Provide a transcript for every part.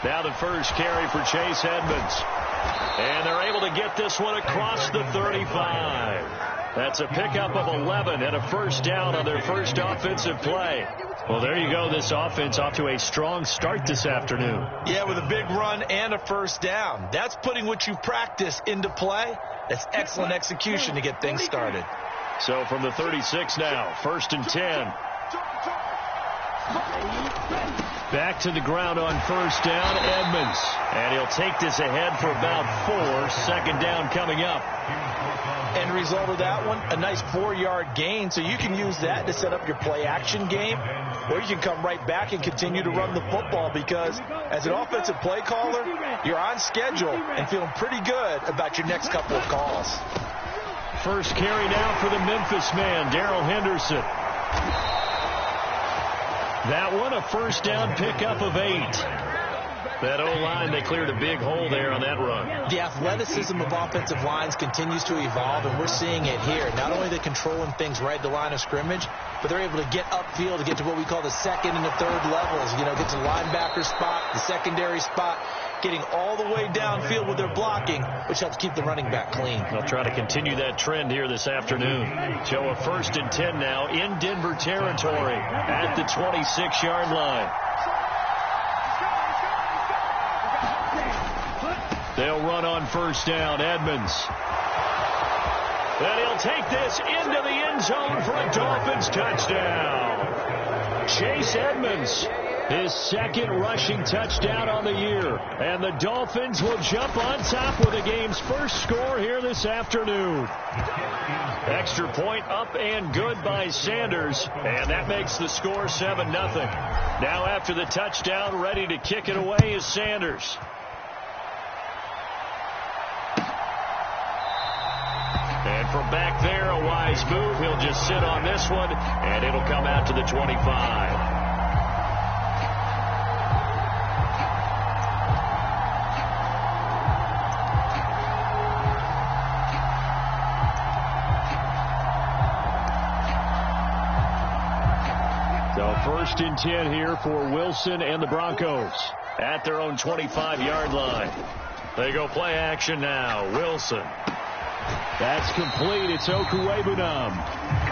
Now the first carry for Chase Edmonds. And they're able to get this one across the 35. That's a pickup of 11 and a first down on their first offensive play. Well, there you go. This offense off to a strong start this afternoon. Yeah, with a big run and a first down. That's putting what you practice into play. That's excellent execution to get things started. So from the 36 now, 1st and 10. Back to the ground on first down, Edmonds. And he'll take this ahead for about 4. Second down coming up. End result of that one, a nice 4-yard gain. So you can use that to set up your play-action game. Or you can come right back and continue to run the football because as an offensive play caller, you're on schedule and feeling pretty good about your next couple of calls. First carry now for the Memphis man, Darrell Henderson. That one, a first down pickup of 8. That O-line, they cleared a big hole there on that run. The athleticism of offensive lines continues to evolve, and we're seeing it here. Not only are they controlling things right at the line of scrimmage, but they're able to get upfield to get to what we call the second and the third levels. You know, get to the linebacker spot, the secondary spot, getting all the way downfield with their blocking, which helps keep the running back clean. They'll try to continue that trend here this afternoon. Show a 1st and 10 now in Denver territory at the 26-yard line. They'll run on first down. Edmonds. And he'll take this into the end zone for a Dolphins touchdown. Chase Edmonds, his 2nd rushing touchdown on the year. And the Dolphins will jump on top with the game's first score here this afternoon. Extra point up and good by Sanders. And that makes the score 7-0. Now after the touchdown, ready to kick it away is Sanders. And from back there, a wise move. He'll just sit on this one, and it'll come out to the 25. So 1st and 10 here for Wilson and the Broncos at their own 25-yard line. They go play action now. Wilson. That's complete. It's Okuwebunam.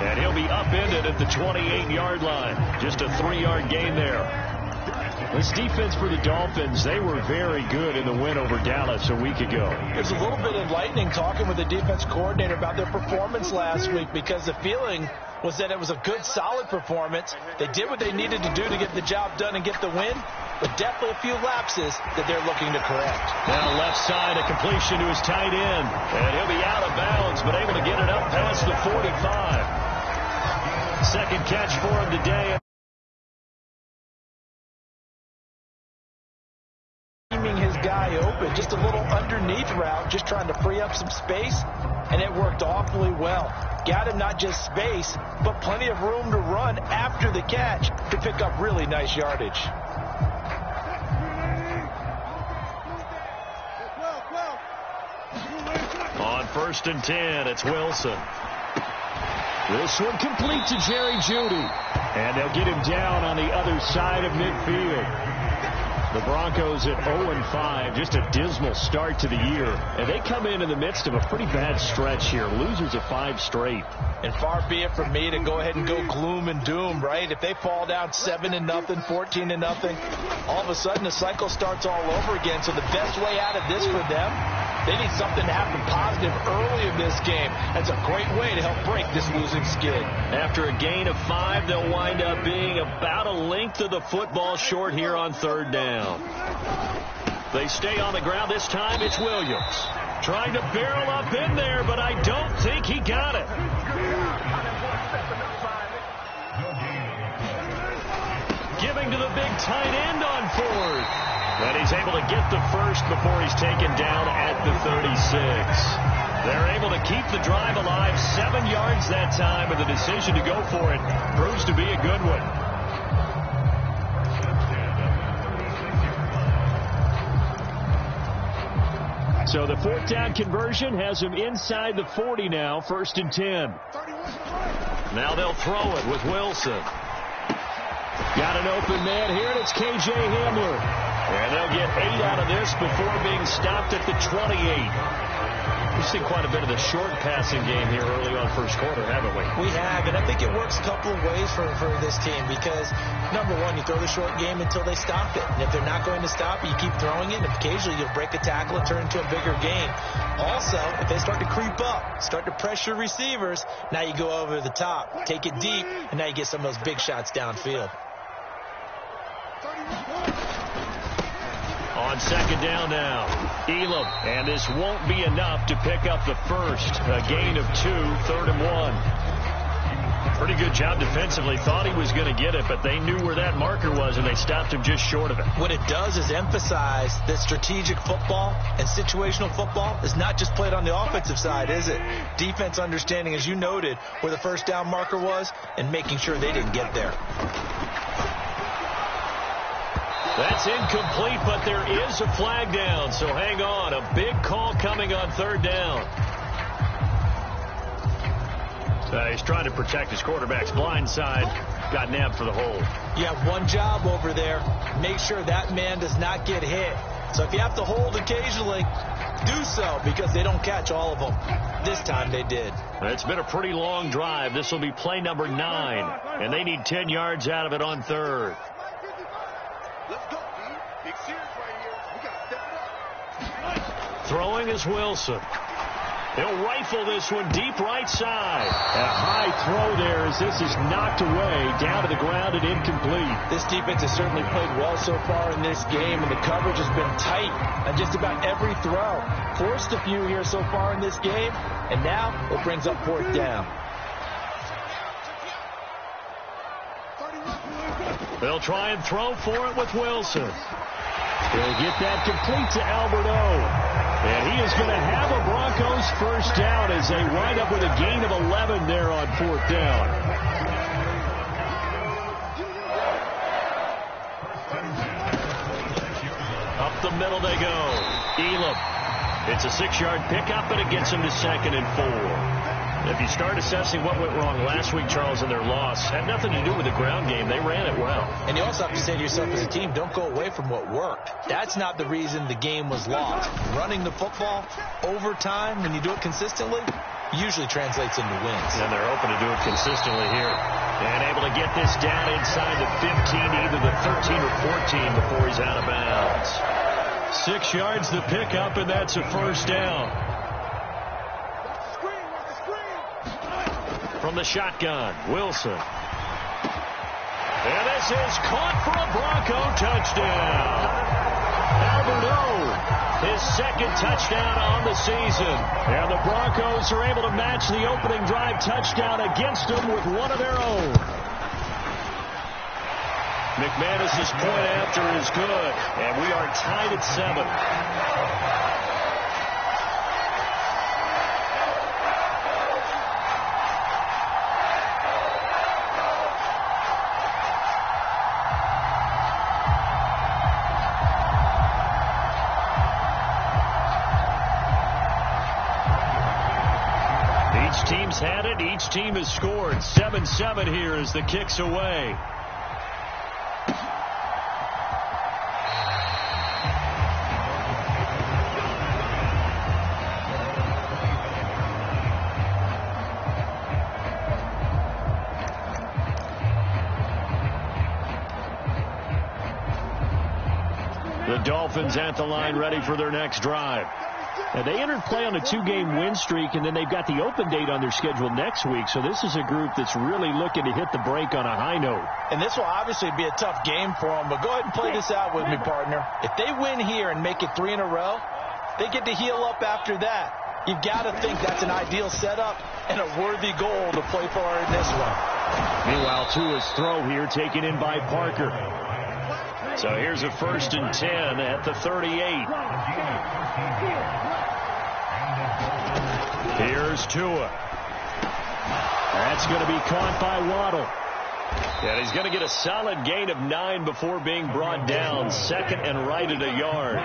And he'll be upended at the 28-yard line. Just a 3-yard gain there. This defense for the Dolphins, they were very good in the win over Dallas a week ago. It was a little bit enlightening talking with the defense coordinator about their performance last week because the feeling was that it was a good, solid performance. They did what they needed to do to get the job done and get the win, but definitely a few lapses that they're looking to correct. Now left side, a completion to his tight end. And he'll be out of bounds, but able to get it up past the 45. 2nd catch for him today. His guy open, just a little underneath route, just trying to free up some space, and it worked awfully well. Got him not just space, but plenty of room to run after the catch to pick up really nice yardage. On 1st and 10, it's Wilson. This one complete to Jerry Jeudy. And they'll get him down on the other side of midfield. The Broncos at 0-5, just a dismal start to the year. And they come in the midst of a pretty bad stretch here. Losers of 5 straight. And far be it from me to go ahead and go gloom and doom, right? If they fall down 7-0, 14-0, all of a sudden the cycle starts all over again. So the best way out of this for them, they need something to happen positive early in this game. That's a great way to help break this losing skid. After a gain of 5, they'll wind up being about a length of the football short here on 3rd down. They stay on the ground. This time it's Williams. Trying to barrel up in there, but I don't think he got it. Giving to the big tight end on 4th. And he's able to get the first before he's taken down at the 36. They're able to keep the drive alive, 7 yards that time, and the decision to go for it proves to be a good one. So the 4th down conversion has him inside the 40 now, 1st and 10. Now they'll throw it with Wilson. Got an open man here, and it's K.J. Hamler. And they'll get 8 out of this before being stopped at the 28. We've seen quite a bit of the short passing game here early on first quarter, haven't we? We have, and I think it works a couple of ways for this team because, number one, you throw the short game until they stop it. And if they're not going to stop it, you keep throwing it, and occasionally you'll break a tackle and turn it into a bigger game. Also, if they start to creep up, start to pressure receivers, now you go over the top, take it deep, and now you get some of those big shots downfield. On second down now, Elam, and this won't be enough to pick up the first. A gain of 2, 3rd and 1. Pretty good job defensively. Thought he was going to get it, but they knew where that marker was, and they stopped him just short of it. What it does is emphasize that strategic football and situational football is not just played on the offensive side, is it? Defense understanding, as you noted, where the first down marker was and making sure they didn't get there. That's incomplete, but there is a flag down, so hang on. A big call coming on 3rd down. He's trying to protect his quarterback's blind side. Got nabbed for the hold. You have one job over there. Make sure that man does not get hit. So if you have to hold occasionally, do so because they don't catch all of them. This time they did. It's been a pretty long drive. This will be play number 9, and they need 10 yards out of it on 3rd. Let's go, D. Big series right here. We got to step it up. Throwing is Wilson. He'll rifle this one deep right side. And a high throw there as this is knocked away down to the ground and incomplete. This defense has certainly played well so far in this game, and the coverage has been tight on just about every throw. Forced a few here so far in this game, and now it brings up 4th down. They'll try and throw for it with Wilson. He'll get that complete to Alberto. And he is going to have a Broncos first down as they wind up with a gain of 11 there on 4th down. Up the middle they go. Elam. It's a 6-yard pickup, and it gets him to 2nd and 4. If you start assessing what went wrong last week, Charles, in their loss, had nothing to do with the ground game. They ran it well. And you also have to say to yourself as a team, don't go away from what worked. That's not the reason the game was lost. Running the football over time, when you do it consistently, usually translates into wins. And they're hoping to do it consistently here. And able to get this down inside the 15, either the 13 or 14 before he's out of bounds. 6 yards the pickup, and that's a first down. From the shotgun, Wilson. And this is caught for a Bronco touchdown. Alberto, his 2nd touchdown on the season. And the Broncos are able to match the opening drive touchdown against them with one of their own. McManus's point after is good, and we are tied at 7. Team's had it. Each team has scored. 7-7 here as the kick's away. The Dolphins at the line ready for their next drive. And they entered play on a 2-game win streak, and then they've got the open date on their schedule next week. So this is a group that's really looking to hit the break on a high note. And this will obviously be a tough game for them, but go ahead and play this out with me, partner. If they win here and make it 3 in a row, they get to heal up after that. You've got to think that's an ideal setup and a worthy goal to play for in this one. Meanwhile, Tua's throw here taken in by Parker. So here's a 1st and 10 at the 38. Here's Tua. That's going to be caught by Waddle. And he's going to get a solid gain of 9 before being brought down. 2nd and right at a yard.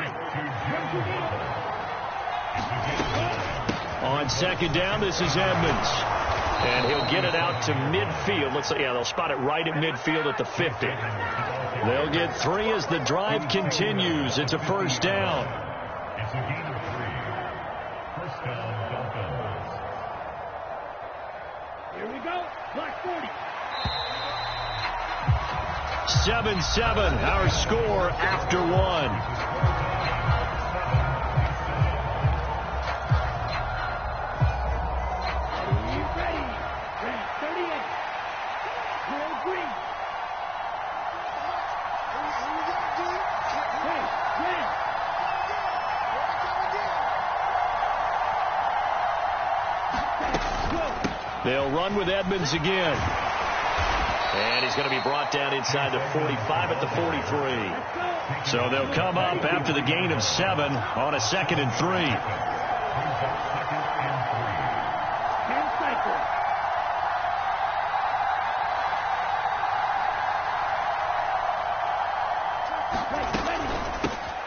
On 2nd down, this is Edmonds. And he'll get it out to midfield. Let's say, yeah, they'll spot it right at midfield at the 50. They'll get 3 as the drive continues. It's a first down. It's a gain of 3. First down, Dolphins. Here we go. Black 40. 7-7, our score after 1. They'll run with Edmonds again. And he's going to be brought down inside the 45 at the 43. So they'll come up after the gain of 7 on a 2nd and 3.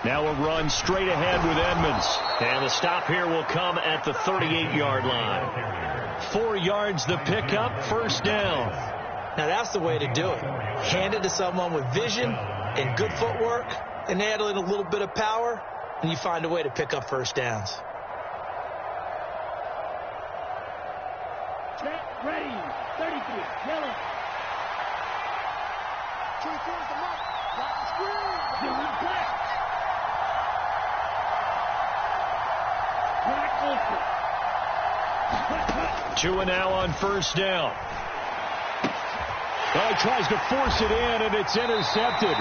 Now a run straight ahead with Edmonds. And the stop here will come at the 38-yard line. 4 yards the pickup, first down. Now that's the way to do it. Hand it to someone with vision and good footwork and add in a little bit of power, and you find a way to pick up first downs. Set, ready, 33, yellow. 24 is the mark. Block the screen. Doing black. Black open. 2 now on first down. Oh, he tries to force it in, and it's intercepted.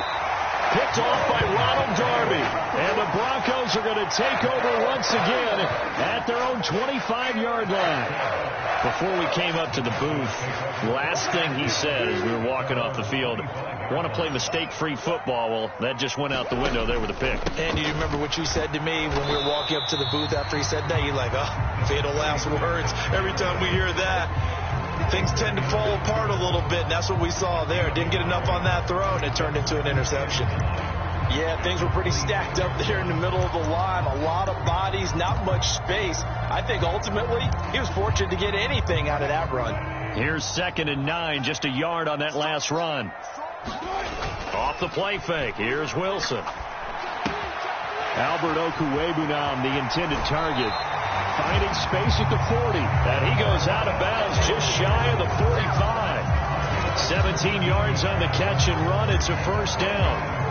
Picked off by Ronald Darby. And the Broncos are going to take over once again at their own 25-yard line. Before we came up to the booth, last thing he said as we were walking off the field, want to play mistake-free football. Well, that just went out the window there with a pick. And do you remember what you said to me when we were walking up to the booth after he said that? You're like, oh, fatal last words. Every time we hear that, things tend to fall apart a little bit, and that's what we saw there. Didn't get enough on that throw, and it turned into an interception. Yeah, things were pretty stacked up there in the middle of the line. A lot of bodies, not much space. I think ultimately he was fortunate to get anything out of that run. Here's 2nd and 9, just a yard on that last run. Off the play fake, here's Wilson. Albert Okwuegbunam, the intended target. Finding space at the 40. And he goes out of bounds just shy of the 45. 17 yards on the catch and run. It's a first down.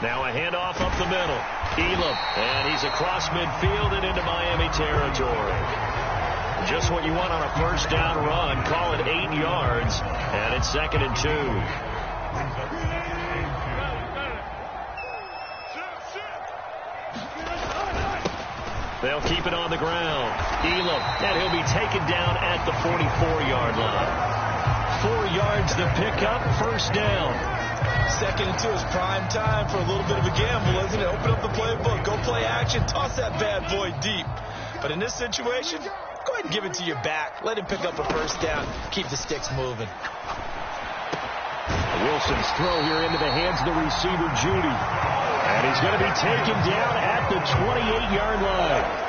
Now a handoff up the middle. Elam, and he's across midfield and into Miami territory. Just what you want on a first down run. Call it 8 yards, and it's 2nd and 2. They'll keep it on the ground. Elam, and he'll be taken down at the 44-yard line. 4 yards the pickup, first down. 2nd and 2 is prime time for a little bit of a gamble, isn't it? Open up the playbook, go play action, toss that bad boy deep. But in this situation, go ahead and give it to your back. Let him pick up a first down. Keep the sticks moving. Wilson's throw here into the hands of the receiver, Judy. And he's going to be taken down at the 28-yard line.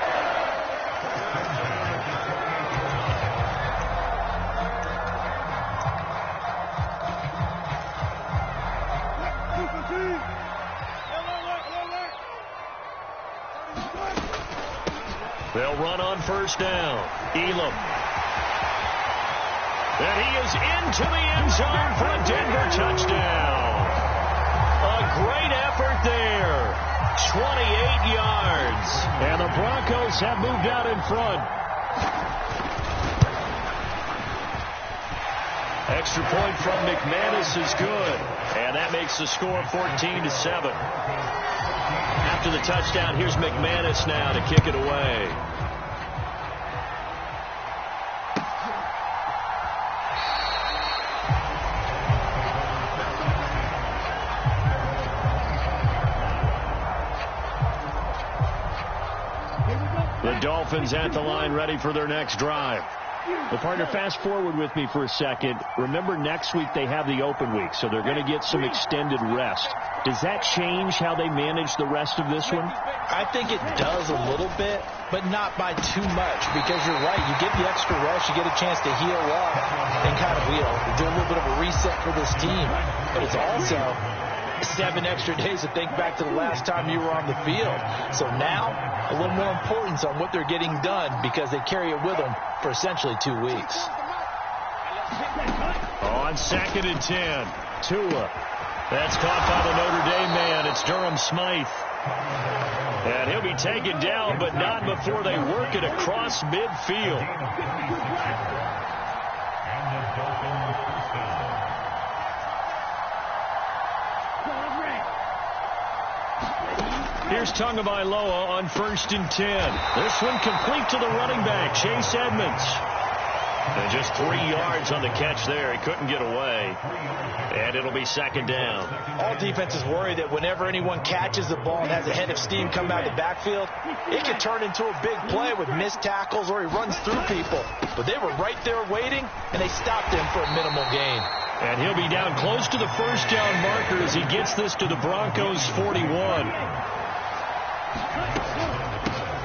They'll run on first down. Elam. And he is into the end zone for a Denver touchdown. A great effort there. 28 yards. And the Broncos have moved out in front. Extra point from McManus is good. And that makes the score 14-7. After the touchdown, here's McManus now to kick it away. The Dolphins at the line ready for their next drive. Well, partner, fast forward with me for a second. Remember, next week they have the open week, so they're going to get some extended rest. Does that change how they manage the rest of this one? I think it does a little bit, but not by too much, because you're right. You get the extra rest, you get a chance to heal up and kind of, do a little bit of a reset for this team. But it's also 7 extra days to think back to the last time you were on the field. So now, a little more importance on what they're getting done because they carry it with them for essentially 2 weeks. On 2nd and 10, Tua. That's caught by the Notre Dame man. It's Durham Smythe. And he'll be taken down, but not before they work it across midfield. Here's Tagovailoa on 1st and 10. This one complete to the running back, Chase Edmonds. And just 3 yards on the catch there. He couldn't get away. And it'll be 2nd down. All defenses worry that whenever anyone catches the ball and has a head of steam come out of the backfield, it can turn into a big play with missed tackles or he runs through people. But they were right there waiting, and they stopped him for a minimal gain. And he'll be down close to the 1st down marker as he gets this to the Broncos' 41.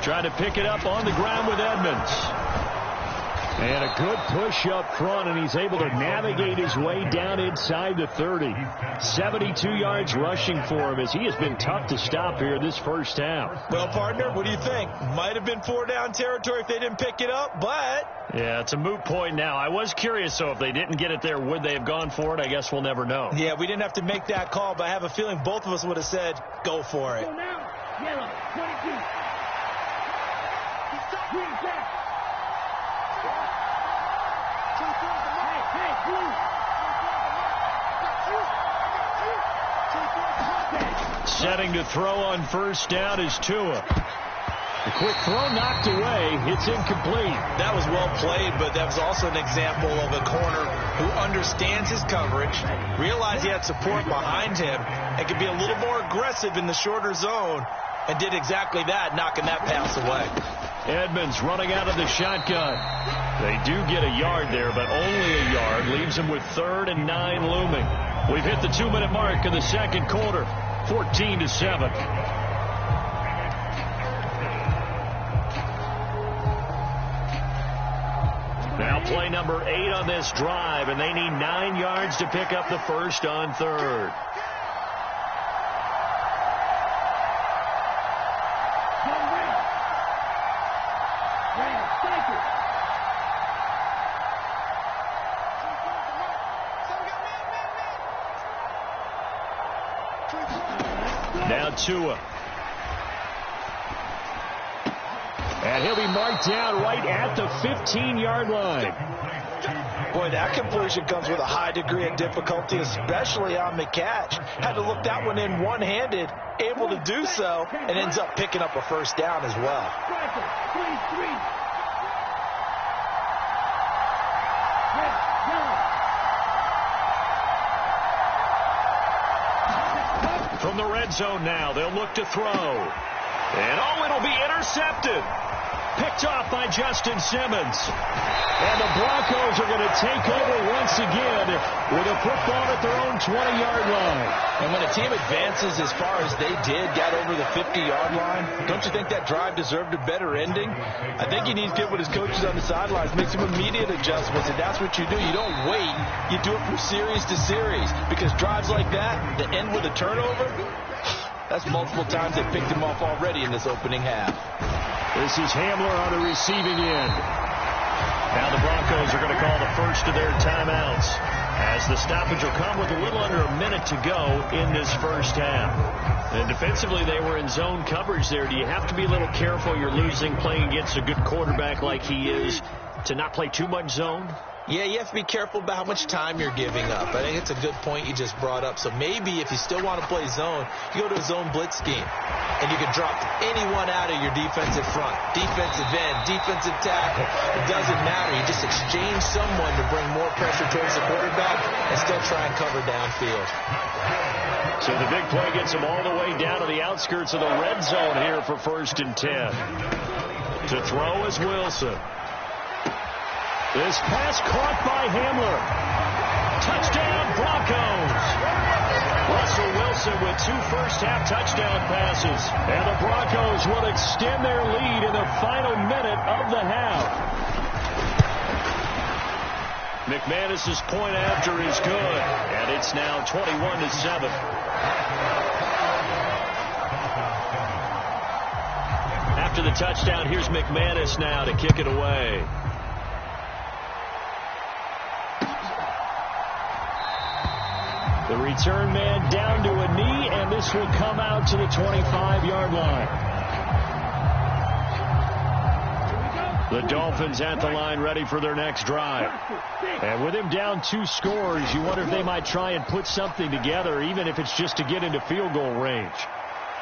Trying to pick it up on the ground with Edmonds. And a good push up front, and he's able to navigate his way down inside the 30. 72 yards rushing for him as he has been tough to stop here this first half. Well, partner, what do you think? Might have been 4-down territory if they didn't pick it up, but... Yeah, it's a moot point now. I was curious, so if they didn't get it there, would they have gone for it? I guess we'll never know. Yeah, we didn't have to make that call, but I have a feeling both of us would have said, go for it. Go now. Yellow, 22. Green jack. Hey, blue. Setting to throw on 1st down is Tua. The quick throw knocked away. It's incomplete. That was well played, but that was also an example of a corner who understands his coverage, realized he had support behind him, and could be a little more aggressive in the shorter zone, and did exactly that, knocking that pass away. Edmonds running out of the shotgun. They do get a yard there, but only a yard. Leaves them with 3rd and 9 looming. We've hit the 2-minute mark in the 2nd quarter. 14-7. Now play number 8 on this drive, and they need 9 yards to pick up the first on 3rd. Now Tua. And he'll be marked down right at the 15-yard line. Boy, that completion comes with a high degree of difficulty, especially on the catch. Had to look that one in one-handed, able to do so, and ends up picking up a 1st down as well. From the red zone now, they'll look to throw. And it'll be intercepted. Picked off by Justin Simmons. And the Broncos are going to take over once again with a football at their own 20-yard line. And when a team advances as far as they did, got over the 50-yard line, don't you think that drive deserved a better ending? I think he needs to get with his coaches on the sidelines, make some immediate adjustments, and that's what you do. You don't wait. You do it from series to series, because drives like that end with a turnover, that's multiple times they picked him off already in this opening half. This is Hamler on the receiving end. Now the Broncos are going to call the first of their timeouts, as the stoppage will come with a little under a minute to go in this first half. And defensively, they were in zone coverage there. Do you have to be a little careful? You're losing, playing against a good quarterback like he is, to not play too much zone? Yeah, you have to be careful about how much time you're giving up. I think it's a good point you just brought up. So maybe if you still want to play zone, you go to a zone blitz scheme. And you can drop anyone out of your defensive front. Defensive end, defensive tackle. It doesn't matter. You just exchange someone to bring more pressure towards the quarterback and still try and cover downfield. So the big play gets them all the way down to the outskirts of the red zone here for 1st and 10. To throw is Wilson. This pass caught by Hamler. Touchdown, Broncos. Russell Wilson with 2 first-half touchdown passes. And the Broncos will extend their lead in the final minute of the half. McManus's point after is good, and it's now 21-7. After the touchdown, here's McManus now to kick it away. The return man down to a knee, and this will come out to the 25-yard line. The Dolphins at the line ready for their next drive. And with him down 2 scores, you wonder if they might try and put something together, even if it's just to get into field goal range.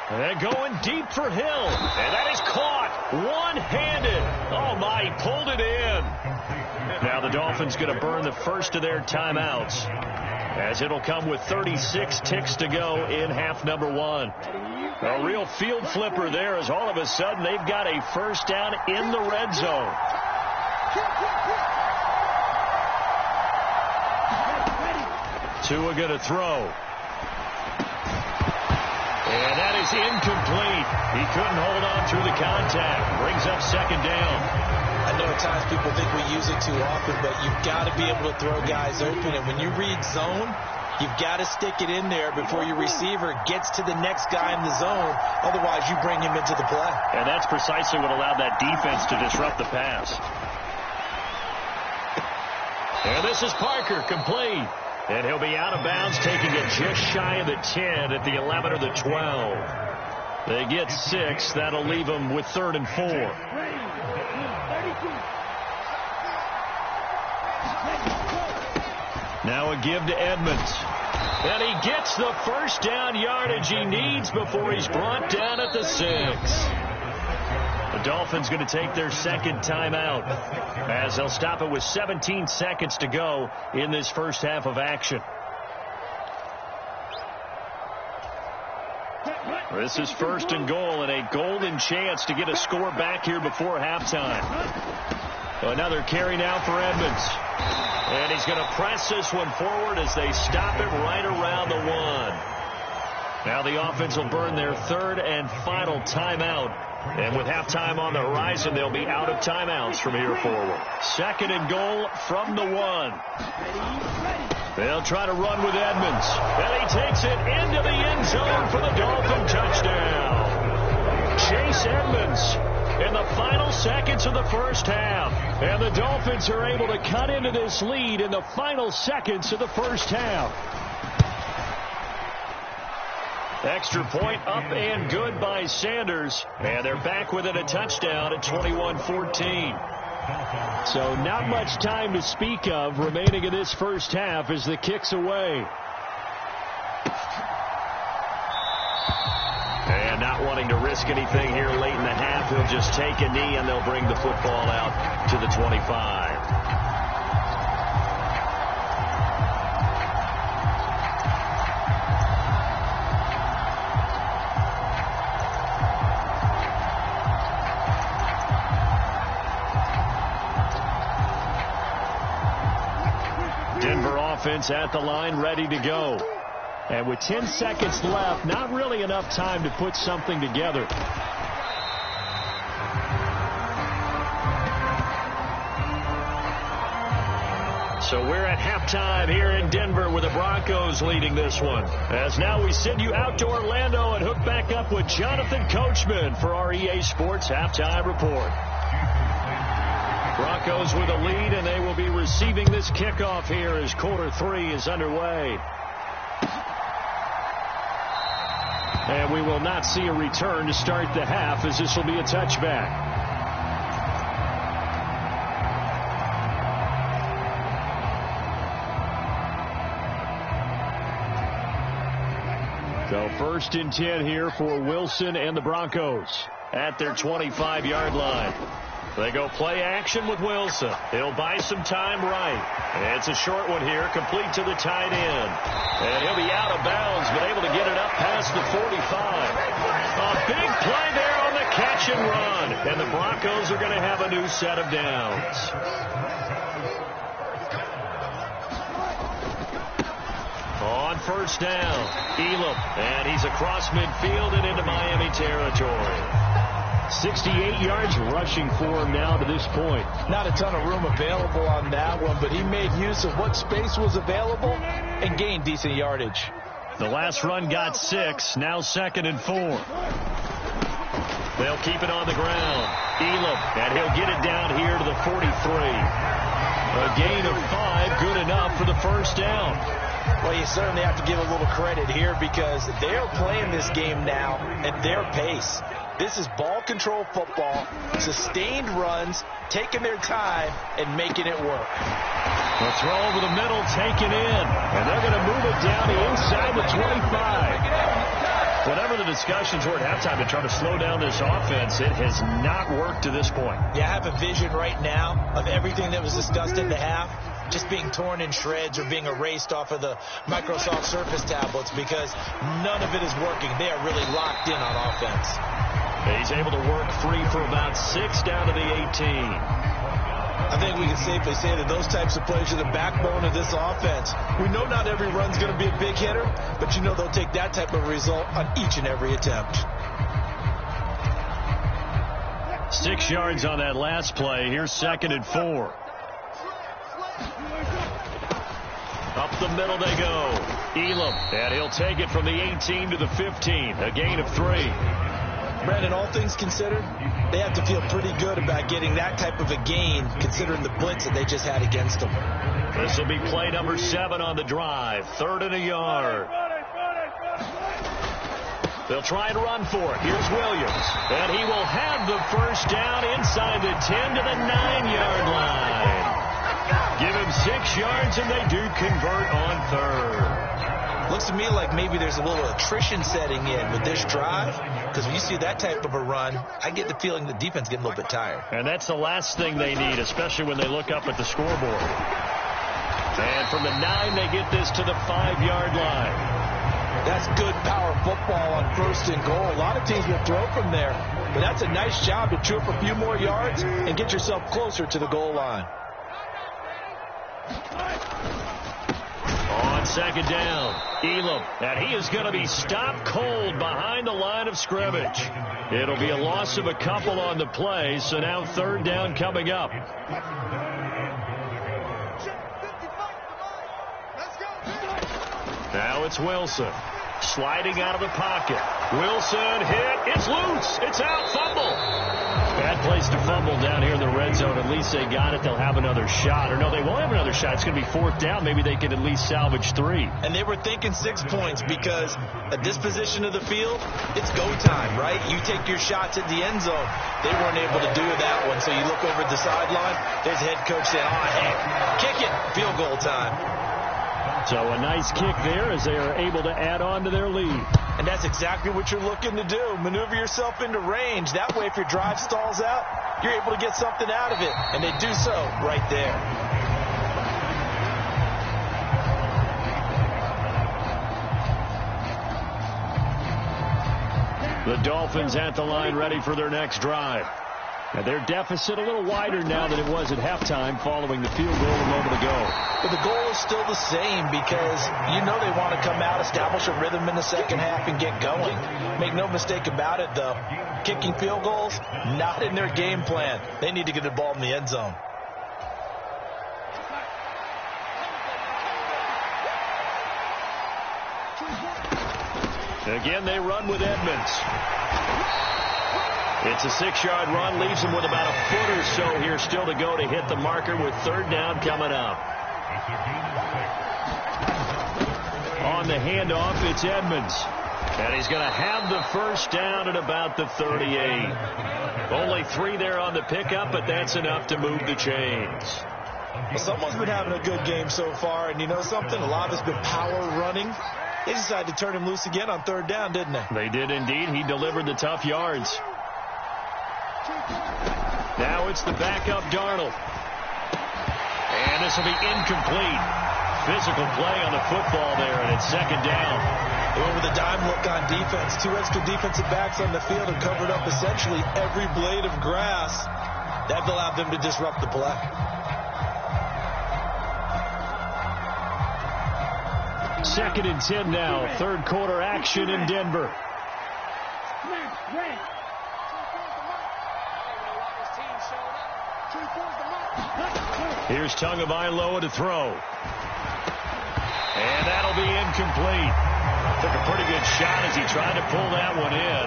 And they're going deep for Hill. And that is caught one-handed. Oh, my, he pulled it in. Now the Dolphins going to burn the first of their timeouts, as it'll come with 36 ticks to go in half number 1. A real field flipper there, as all of a sudden they've got a first down in the red zone. Tua going to throw. And that is incomplete. He couldn't hold on through the contact. Brings up second down. I know at times people think we use it too often, but you've got to be able to throw guys open. And when you read zone, you've got to stick it in there before your receiver gets to the next guy in the zone. Otherwise, you bring him into the play. And that's precisely what allowed that defense to disrupt the pass. And this is Parker, complete. And he'll be out of bounds, taking it just shy of the 10 at the 11 or the 12. They get 6. That'll leave them with 3rd and 4. Now a give to Edmonds. And he gets the first down yardage he needs before he's brought down at the 6. The Dolphins going to take their second timeout, as they'll stop it with 17 seconds to go in this first half of action. This is 1st and goal, and a golden chance to get a score back here before halftime. Another carry now for Edmonds. And he's going to press this one forward as they stop it right around the 1. Now the offense will burn their 3rd and final timeout. And with halftime on the horizon, they'll be out of timeouts from here forward. 2nd and goal from the 1. They'll try to run with Edmonds. And he takes it into the end zone for the Dolphin touchdown. Chase Edmonds in the final seconds of the first half. And the Dolphins are able to cut into this lead in the final seconds of the first half. Extra point up and good by Sanders. And they're back within a touchdown at 21-14. So not much time to speak of remaining in this first half as the kick's away. And not wanting to risk anything here late in the half, he'll just take a knee and they'll bring the football out to the 25. Offense at the line, ready to go. And with 10 seconds left, not really enough time to put something together. So we're at halftime here in Denver with the Broncos leading this one. As now we send you out to Orlando and hook back up with Jonathan Coachman for our EA Sports Halftime Report. Broncos with a lead, and they will be receiving this kickoff here as quarter 3 is underway. And we will not see a return to start the half, as this will be a touchback. So 1st and 10 here for Wilson and the Broncos at their 25-yard line. They go play action with Wilson. He'll buy some time right. And it's a short one here, complete to the tight end. And he'll be out of bounds, but able to get it up past the 45. A big play there on the catch and run. And the Broncos are going to have a new set of downs. On first down, Elam, and he's across midfield and into Miami territory. 68 yards rushing for him now to this point. Not a ton of room available on that one, but he made use of what space was available and gained decent yardage. The last run got 6, now 2nd and 4. They'll keep it on the ground. Elam, and he'll get it down here to the 43. A gain of 5, good enough for the first down. Well, you certainly have to give a little credit here because they're playing this game now at their pace. This is ball control football, sustained runs, taking their time, and making it work. The throw over the middle, taken in, and they're going to move it down the inside the 25. Whatever the discussions were at halftime to try to slow down this offense, it has not worked to this point. Yeah, I have a vision right now of everything that was discussed in the half just being torn in shreds or being erased off of the Microsoft Surface tablets because none of it is working. They are really locked in on offense. He's able to work free for about 6 down to the 18. I think we can safely say that those types of plays are the backbone of this offense. We know not every run's going to be a big hitter, but you know they'll take that type of result on each and every attempt. 6 yards on that last play. Here's 2nd and 4. Up the middle they go. Elam, and he'll take it from the 18 to the 15. A gain of 3. Brandon, all things considered, they have to feel pretty good about getting that type of a gain considering the blitz that they just had against them. This will be play number 7 on the drive. 3rd and a yard. They'll try and run for it. Here's Williams. And he will have the first down inside the 10 to the 9-yard line. Give him 6 yards, and they do convert on 3rd. Looks to me like maybe there's a little attrition setting in with this drive, because when you see that type of a run, I get the feeling the defense getting a little bit tired. And that's the last thing they need, especially when they look up at the scoreboard. And from the 9, they get this to the 5-yard line. That's good power football on 1st and goal. A lot of teams will throw from there, but that's a nice job to chew up a few more yards and get yourself closer to the goal line. On 2nd down, Elam, and he is going to be stopped cold behind the line of scrimmage. It'll be a loss of a couple on the play, so now 3rd down coming up. Now it's Wilson, sliding out of the pocket. Wilson hit, it's loose, it's out, fumble. Bad place to fumble down here in the red zone. At least they got it. They'll have another shot. Or no, they won't have another shot. It's going to be 4th down. Maybe they could at least salvage 3. And they were thinking 6 points because at this position of the field, it's go time, right? You take your shots at the end zone. They weren't able to do that one. So you look over at the sideline. There's head coach saying, hey, kick it. Field goal time. So a nice kick there as they are able to add on to their lead. And that's exactly what you're looking to do. Maneuver yourself into range. That way, if your drive stalls out, you're able to get something out of it. And they do so right there. The Dolphins at the line ready for their next drive. And their deficit a little wider now than it was at halftime following the field goal a moment ago. But the goal is still the same because you know they want to come out, establish a rhythm in the second half, and get going. Make no mistake about it, though. Kicking field goals, not in their game plan. They need to get the ball in the end zone. Again, they run with Edmonds. It's a 6-yard run, leaves them with about a foot or so here still to go to hit the marker with 3rd down coming up. On the handoff, it's Edmonds. And he's going to have the first down at about the 38. Only 3 there on the pickup, but that's enough to move the chains. Well, someone's been having a good game so far, and you know something? A lot of it's been power running. They decided to turn him loose again on 3rd down, didn't they? They did indeed. He delivered the tough yards. Now it's the backup Darnold. And this will be incomplete. Physical play on the football there, and it's 2nd down. Over the dime look on defense. 2 extra defensive backs on the field and covered up essentially every blade of grass. That allowed them to disrupt the play. 2nd and 10 now. Third quarter action in Denver. Here's Tagovailoa to throw. And that'll be incomplete. Took a pretty good shot as he tried to pull that one in.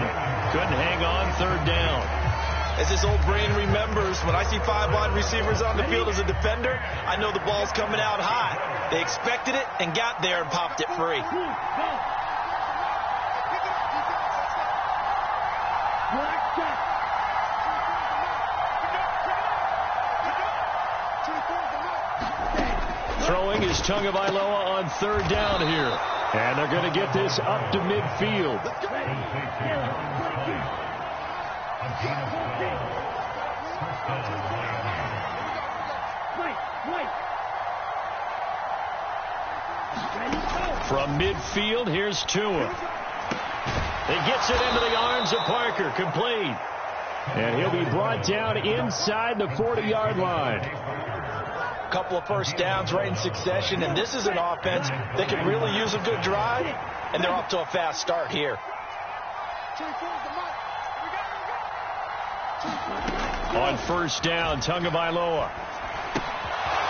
Couldn't hang on. Third down. As his old brain remembers, when I see 5 wide receivers on the field as a defender, I know the ball's coming out high. They expected it and got there and popped it free. Throwing is Tagovailoa on third down here. And they're going to get this up to midfield. From midfield, here's Tua. He gets it into the arms of Parker. Complete. And he'll be brought down inside the 40-yard line. Couple of first downs right in succession, and this is an offense that can really use a good drive, and they're off to a fast start here. On first down, Tagovailoa.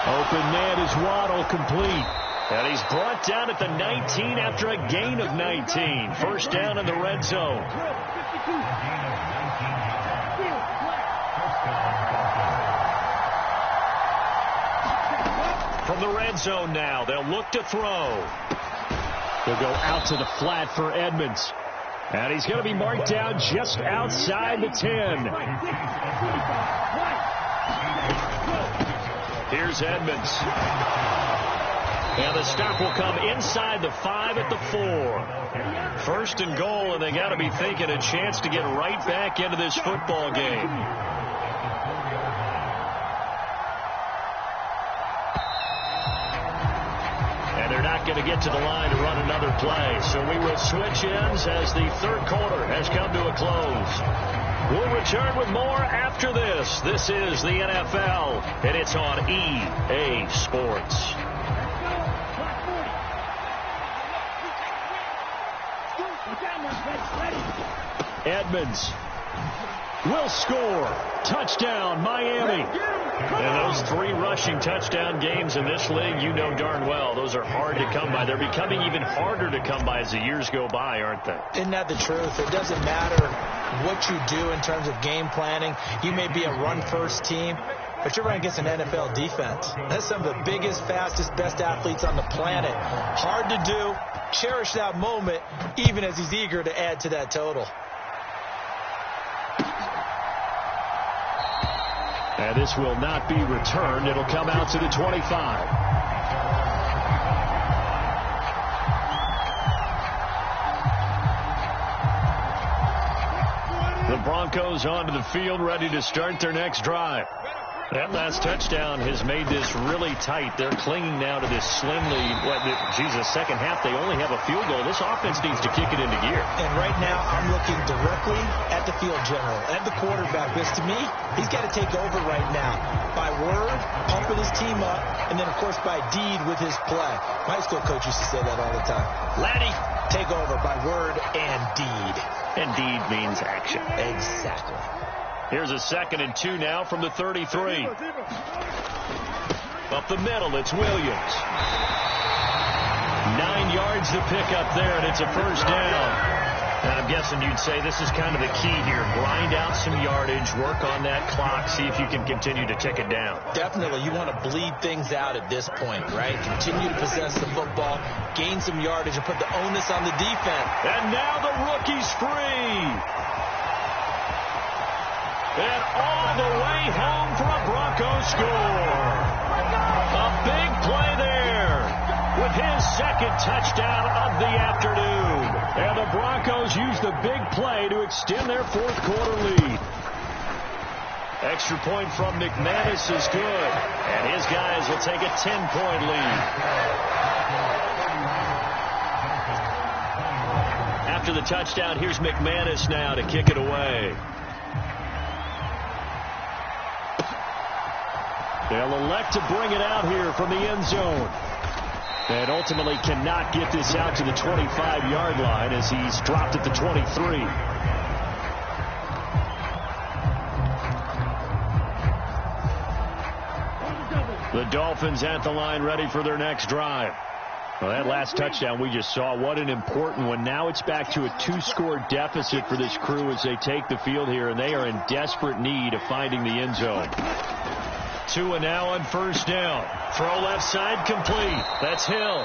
Open man is Waddle, complete. And he's brought down at the 19 after a gain of 19. First down in the red zone. From the red zone now, they'll look to throw. They'll go out to the flat for Edmonds. And he's going to be marked down just outside the 10. Here's Edmonds. And the stop will come inside the 5 at the 4. First and goal, and they got to be thinking a chance to get right back into this football game. And they're not going to get to the line to run another play. So we will switch ends as the third quarter has come to a close. We'll return with more after this. This is the NFL, and it's on EA Sports. Edmonds will score. Touchdown, Miami. And those 3 rushing touchdown games in this league, you know darn well, those are hard to come by. They're becoming even harder to come by as the years go by, aren't they? Isn't that the truth? It doesn't matter what you do in terms of game planning. You may be a run-first team, but you're running against an NFL defense. That's some of the biggest, fastest, best athletes on the planet. Hard to do. Cherish that moment, even as he's eager to add to that total. And this will not be returned. It'll come out to the 25. The Broncos onto the field, ready to start their next drive. That last touchdown has made this really tight. They're clinging now to this slim lead. Second half, they only have a field goal. This offense needs to kick it into gear. And right now, I'm looking directly at the field general, at the quarterback, because to me, he's got to take over right now. By word, pumping his team up, and then, of course, by deed with his play. My high school coach used to say that all the time. Laddie, take over by word and deed. And deed means action. Exactly. Here's a 2nd and 2 now from the 33. Up the middle, it's Williams. 9 yards to pick up there, and it's a first down. And I'm guessing you'd say this is kind of the key here. Grind out some yardage, work on that clock, see if you can continue to tick it down. Definitely. You want to bleed things out at this point, right? Continue to possess the football, gain some yardage, and put the onus on the defense. And now the rookie's free. And all the way home for a Bronco score. A big play there with his 2nd touchdown of the afternoon. And the Broncos use the big play to extend their 4th quarter lead. Extra point from McManus is good. And his guys will take a 10-point lead. After the touchdown, here's McManus now to kick it away. They'll elect to bring it out here from the end zone. And ultimately cannot get this out to the 25-yard line as he's dropped at the 23. The Dolphins at the line ready for their next drive. Well, that last touchdown we just saw, what an important one. Now it's back to a 2-score deficit for this crew as they take the field here, and they are in desperate need of finding the end zone. Tua now on first down. Throw left side complete. That's Hill.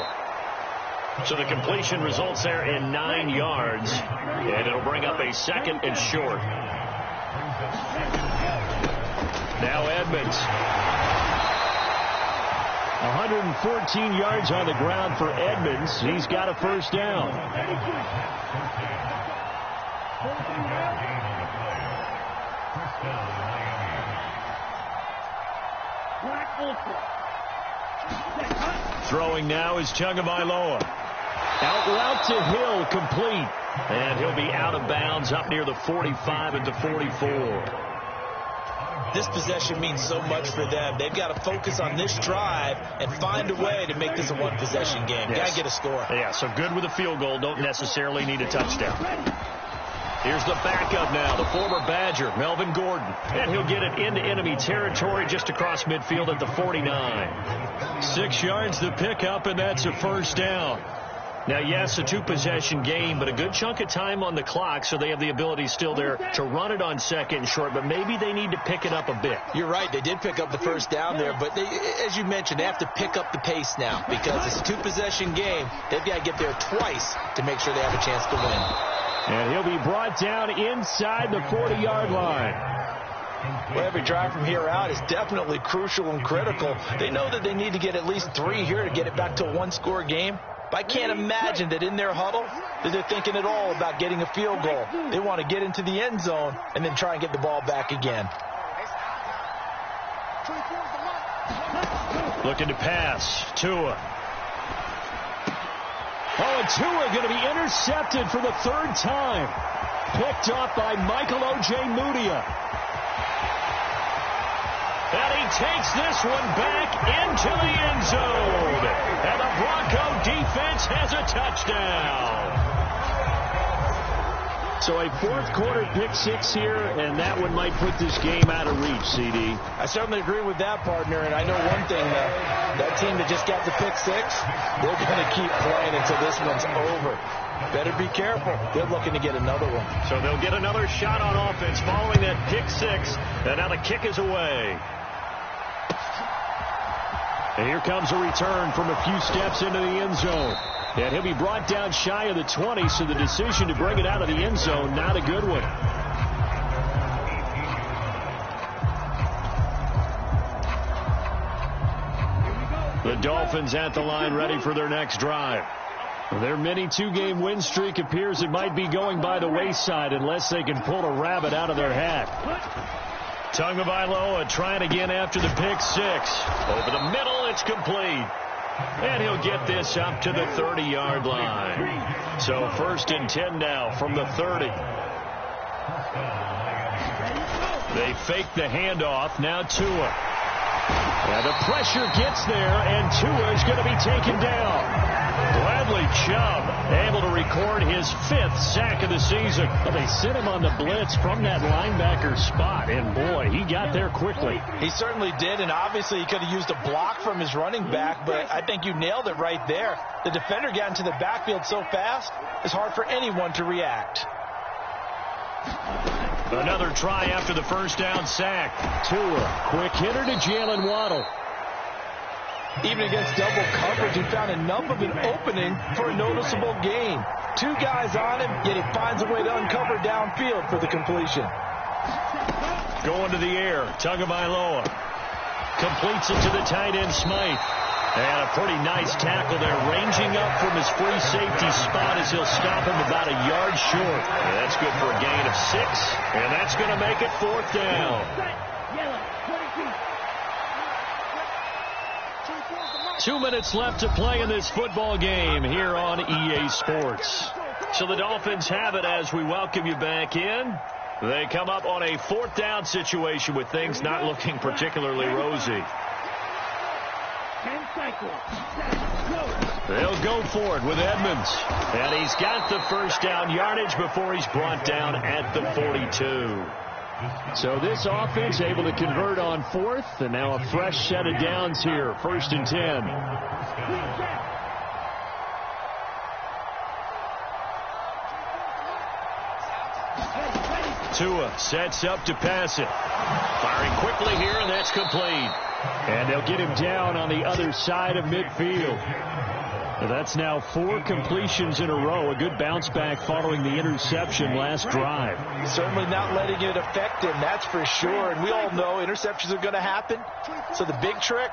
So the completion results there in 9 yards, and it'll bring up a 2nd and short. Now Edmonds. 114 yards on the ground for Edmonds. He's got a first down. Throwing now is Tagovailoa. Out route to Hill, complete. And he'll be out of bounds up near the 45 at the 44. This possession means so much for them. They've got to focus on this drive and find a way to make this a one-possession game. Yes. Got to get a score. Yeah, so good with a field goal. Don't necessarily need a touchdown. Here's the backup now, the former Badger, Melvin Gordon. And he'll get it into enemy territory just across midfield at the 49. 6 yards the pickup, and that's a first down. Now, yes, a 2-possession game, but a good chunk of time on the clock, so they have the ability still there to run it on 2nd and short, but maybe they need to pick it up a bit. You're right. They did pick up the first down there, but they, as you mentioned, they have to pick up the pace now because it's a 2-possession game. They've got to get there twice to make sure they have a chance to win. And he'll be brought down inside the 40-yard line. Well, every drive from here out is definitely crucial and critical. They know that they need to get at least 3 here to get it back to a 1-score game. But I can't imagine that in their huddle that they're thinking at all about getting a field goal. They want to get into the end zone and then try and get the ball back again. Looking to pass. Tua. Oh, and Tua going to be intercepted for the 3rd time. Picked up by Michael O.J. Mudia. And he takes this one back into the end zone. And the Bronco defense has a touchdown. So a 4th-quarter pick-6 here, and that one might put this game out of reach, CD. I certainly agree with that, partner. And I know one thing, that team that just got the pick-6, they're going to keep playing until this one's over. Better be careful. They're looking to get another one. So they'll get another shot on offense following that pick-6. And now the kick is away. And here comes a return from a few steps into the end zone. And he'll be brought down shy of the 20, so the decision to bring it out of the end zone, not a good one. The Dolphins at the line ready for their next drive. Their mini 2-game win streak appears it might be going by the wayside unless they can pull a rabbit out of their hat. Tagovailoa trying again after the pick-6. Over the middle, it's complete. And he'll get this up to the 30-yard line. So 1st and 10 now from the 30. They fake the handoff. Now Tua. And the pressure gets there, and Tua is going to be taken down. Bradley Chubb able to record his 5th sack of the season. Well, they sent him on the blitz from that linebacker spot, and boy, he got there quickly. He certainly did, and obviously he could have used a block from his running back, but I think you nailed it right there. The defender got into the backfield so fast, it's hard for anyone to react. Another try after the first down sack. Tua, quick hitter to Jalen Waddle. Even against double coverage, he found enough of an opening for a noticeable gain. 2 guys on him, yet he finds a way to uncover downfield for the completion. Going to the air, Tagovailoa completes it to the tight end Smythe. And a pretty nice tackle there, ranging up from his free safety spot as he'll stop him about a yard short. And that's good for a gain of 6, and that's going to make it 4th down. 2 minutes left to play in this football game here on EA Sports. So the Dolphins have it as we welcome you back in. They come up on a 4th down situation with things not looking particularly rosy. Cycle. Set. Go. They'll go for it with Edmonds. And he's got the first down yardage before he's brought down at the 42. So this offense able to convert on fourth, and now a fresh set of downs here. 1st and 10. Tua sets up to pass it. Firing quickly here, and that's complete. And they'll get him down on the other side of midfield. That's now 4 completions in a row. A good bounce back following the interception last drive. Certainly not letting it affect him, that's for sure. And we all know interceptions are going to happen. So the big trick,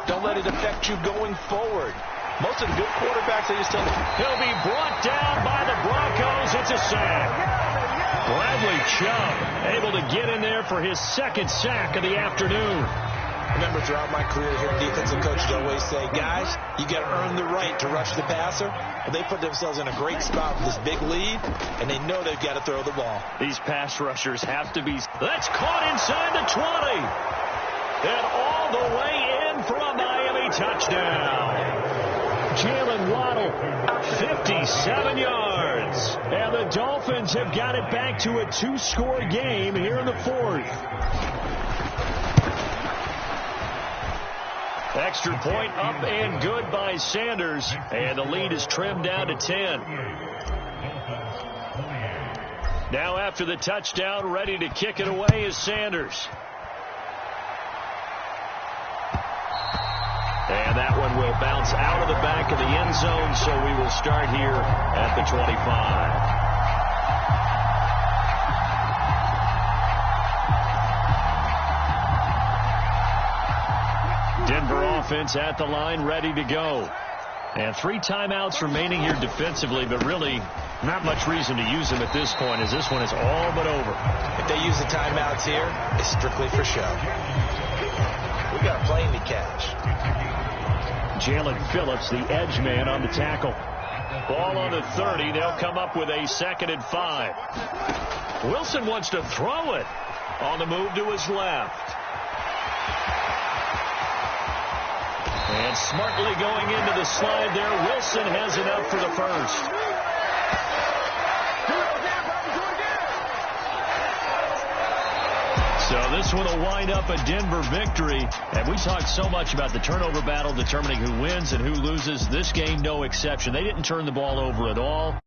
don't let it affect you going forward. Most of the good quarterbacks, they just tell them. He'll be brought down by the Broncos. It's a sack. Bradley Chubb able to get in there for his 2nd sack of the afternoon. Remember, throughout my career here, defensive coaches always say, guys, you got to earn the right to rush the passer. Well, they put themselves in a great spot with this big lead, and they know they've got to throw the ball. These pass rushers have to be. That's caught inside the 20. And all the way in for a Miami touchdown. Jalen Waddle, 57 yards. And the Dolphins have got it back to a 2-score game here in the 4th. Extra point up and good by Sanders. And the lead is trimmed down to 10. Now after the touchdown, ready to kick it away is Sanders. And that one will bounce out of the back of the end zone, so we will start here at the 25. Denver offense at the line, ready to go. And 3 timeouts remaining here defensively, but really not much reason to use them at this point, as this one is all but over. If they use the timeouts here, it's strictly for show. We got a plane to catch. Jalen Phillips, the edge man on the tackle. Ball on the 30. They'll come up with a 2nd and 5. Wilson wants to throw it on the move to his left. And smartly going into the slide there. Wilson has enough for the first. So this one will wind up a Denver victory. And we talked so much about the turnover battle determining who wins and who loses. This game, no exception. They didn't turn the ball over at all.